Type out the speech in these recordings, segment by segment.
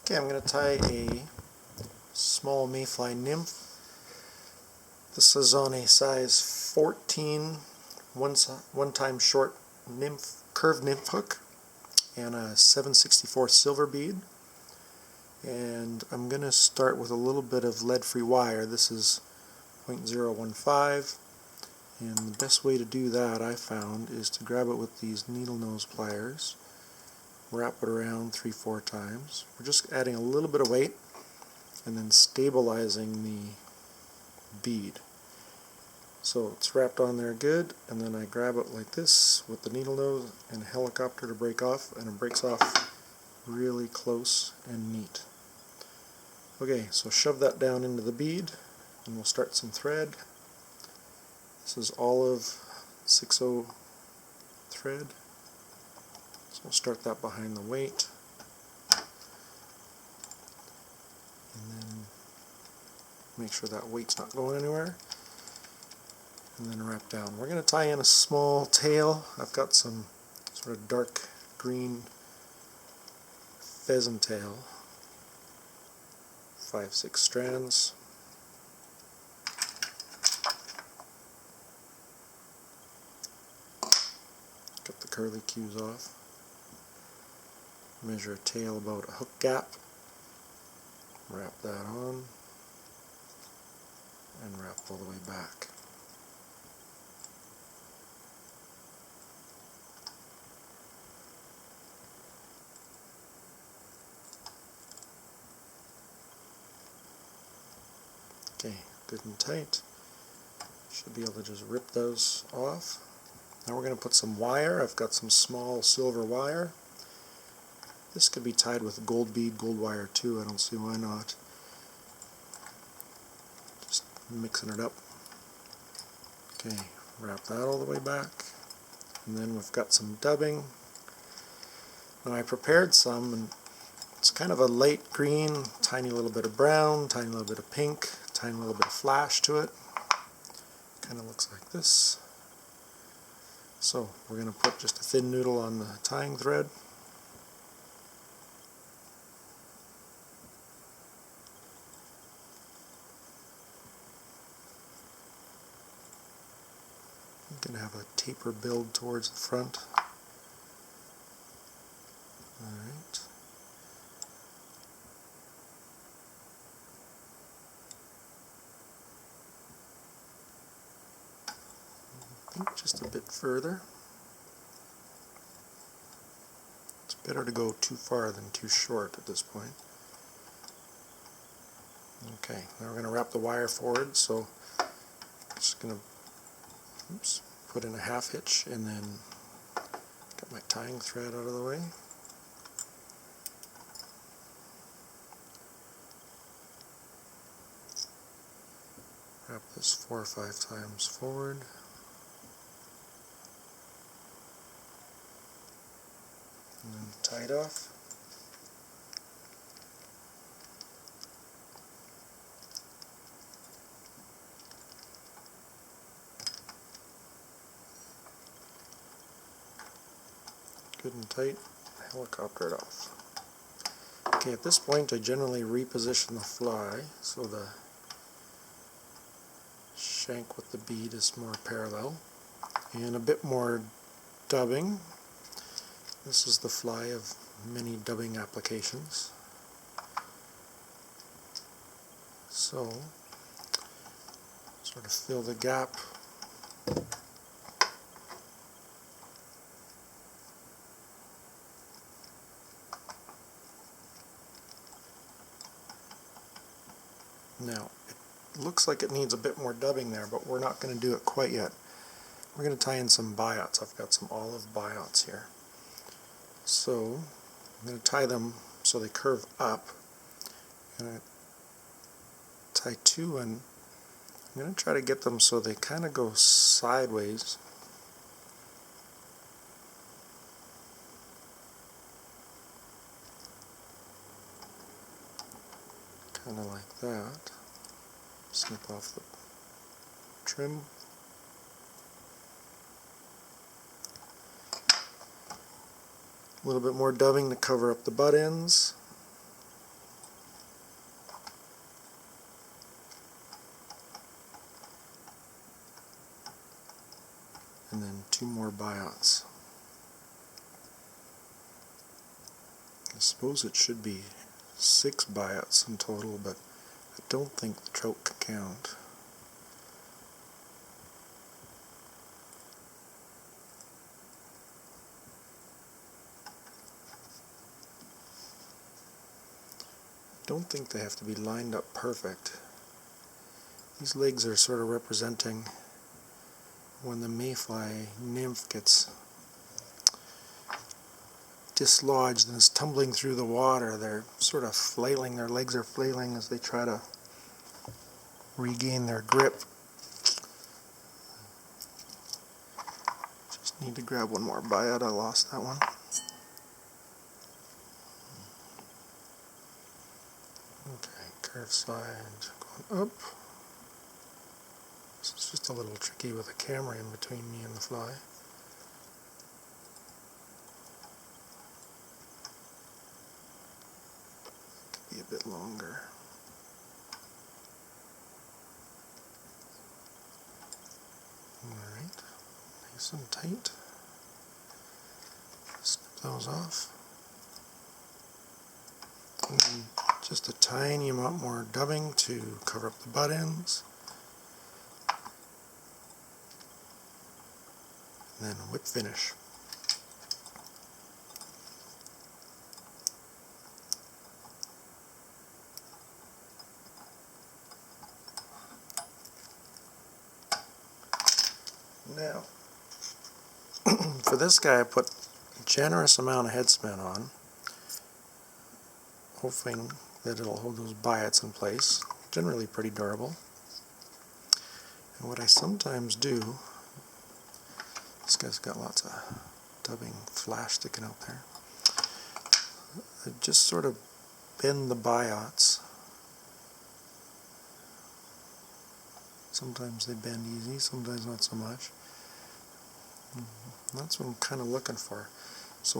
Okay, I'm going to tie a small mayfly nymph. This is on a size 14 one time short nymph, curved nymph hook and a 7/64 silver bead. And I'm going to start with a little bit of lead-free wire. This is 0.015, and the best way to do that, I found, is to grab it with these needle nose pliers, wrap it around 3-4 times. We're just adding a little bit of weight and then stabilizing the bead. So it's wrapped on there good, and then I grab it like this with the needle nose and helicopter to break off, and it breaks off really close and neat. Okay, so shove that down into the bead and we'll start some thread. This is olive 6/0 thread, so we'll start that behind the weight, and then make sure that weight's not going anywhere, and then wrap down. We're going to tie in a small tail. I've got some sort of dark green pheasant tail, 5-6 strands. Get the curly cues off. Measure a tail about a hook gap. Wrap that on and wrap all the way back. Okay, good and tight. Should be able to just rip those off. Now we're going to put some wire. I've got some small silver wire. This could be tied with gold bead, gold wire too. I don't see why not. Just mixing it up. Okay, wrap that all the way back. And then we've got some dubbing. Now I prepared some, and it's kind of a light green, tiny little bit of brown, tiny little bit of pink, tiny little bit of flash to it. Kind of looks like this. So we're going to put just a thin noodle on the tying thread. I'm going to have a taper build towards the front. Alright. I think just a bit further. It's better to go too far than too short at this point. Okay, now we're going to wrap the wire forward, so I'm just going to put in a half hitch and then get my tying thread out of the way. Wrap this 4 or 5 times forward. And then tie it off. Good and tight. Helicopter it off. Okay, at this point I generally reposition the fly so the shank with the bead is more parallel, and a bit more dubbing. This is the fly of many dubbing applications. So, sort of fill the gap. Now, it looks like it needs a bit more dubbing there, but we're not going to do it quite yet. We're going to tie in some biots. I've got some olive biots here. So, I'm going to tie them so they curve up. I'm going to tie 2, and I'm going to try to get them so they kind of go sideways. Kind of like that. Snip off the trim. A little bit more dubbing to cover up the butt ends. and then 2 more biots. I suppose it should be 6 biots in total, but I don't think the trout can count. I don't think they have to be lined up perfect. These legs are sort of representing when the mayfly nymph gets dislodged and is tumbling through the water. They're sort of flailing, their legs are flailing as they try to regain their grip. Just need to grab one more biot, I lost that one. Okay, curve side going up. This is just a little tricky with a camera in between me and the fly. Could be a bit longer. Alright, nice and tight. Snip those off. And then just a tiny amount more dubbing to cover up the butt ends. And then whip finish. Now, for this guy I put a generous amount of head spin on, hoping that it'll hold those biots in place. Generally pretty durable. And what I sometimes do, this guy's got lots of dubbing flash sticking out there, I just sort of bend the biots. Sometimes they bend easy, sometimes not so much. That's what I'm kind of looking for. So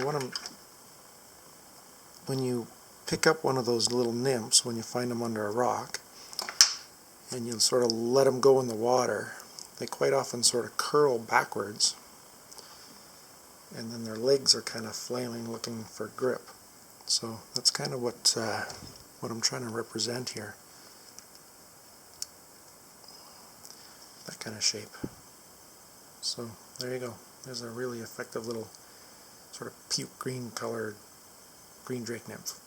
when you pick up one of those little nymphs, when you find them under a rock, and you sort of let them go in the water, they quite often sort of curl backwards, and then their legs are kind of flailing, looking for grip. So that's kind of what I'm trying to represent here. That kind of shape. So there you go. There's a really effective little sort of puke green colored green drake nymph.